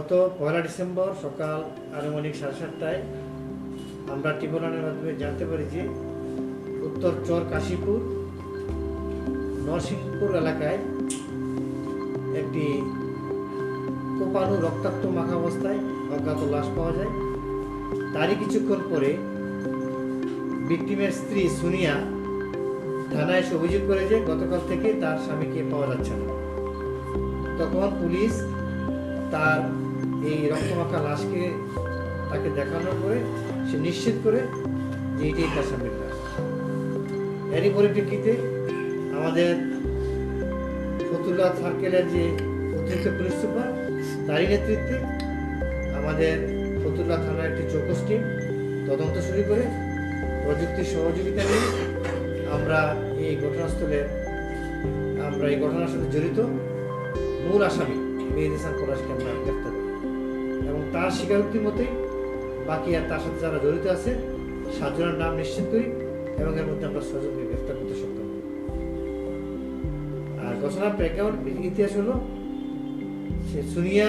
গত 1 ডিসেম্বর সকাল আনুমানিক 7:30টায় আমরা টিভি1-এর মাধ্যমে জানতে পারি যে উত্তর চর কাশীপুর নরসিংপুর এলাকায় একটি কোপানো রক্তাক্ত মাখা অবস্থায় অজ্ঞাত লাশ পাওয়া যায়। তারই কিছুক্ষণ পরে ভিকটিমের স্ত্রী সুনিয়া থানায় এসে অভিযোগ করে যে গতকাল থেকে তার স্বামীকে পাওয়া যাচ্ছে না। তখন পুলিশ তার এই রক্তমাখা লাশকে তাকে দেখানোর পরে সে নিশ্চিত করে যে এটাই তার স্বামীর লাশ। এরই পরিপ্রেক্ষিতে আমাদের ফতুল্লা সার্কেলের যে অতিরিক্ত পুলিশ সুপার তারই নেতৃত্বে আমাদের ফতুল্লা থানার একটি চৌকস টিম তদন্ত শুরু করে প্রযুক্তির সহযোগিতা নিয়ে আমরা এই ঘটনার সাথে জড়িত মূল আসামি মেহেদী হাসান পলাশকে আমরা গ্রেফতার করি এবং তার স্বীকারোক্তি মতোই বাকি আর তার সাথে যারা জড়িত আছে 7 জনের নাম নিশ্চিত করি এবং এর মধ্যে আমরা 6 জনকে গ্রেফতার করতে সক্ষম হই। আর ঘটনার প্রেক্ষাপট ইতিহাস হলো সে সুনিয়া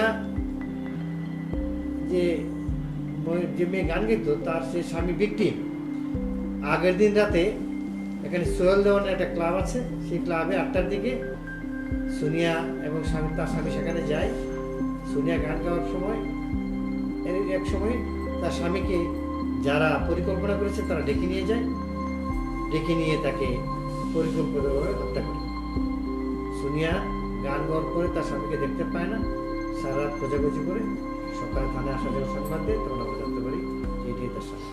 যে মেয়ে গান গাইতো তার সে স্বামী ভিকটিম আগের দিন রাতে এখানে সোহেল দেওয়ানের একটা ক্লাব আছে, সেই ক্লাবে 8টার দিকে সুনিয়া এবং তার স্বামী সেখানে যায়। সুনিয়া গান গাওয়ার সময় এক সময় তার স্বামীকে যারা পরিকল্পনা করেছে তারা ডেকে নিয়ে যায়, ডেকে নিয়ে তাকে পরিকল্পিতভাবে হত্যা করে। সুনিয়া গান গাওয়ার পরে তার স্বামীকে দেখতে পায় না, সারা রাত খোঁজাখুঁজি করে সকালে থানায় আসার জন্য সংবাদ দেয়, তখন আমরা জানতে পারি যে এটি তার স্বামী।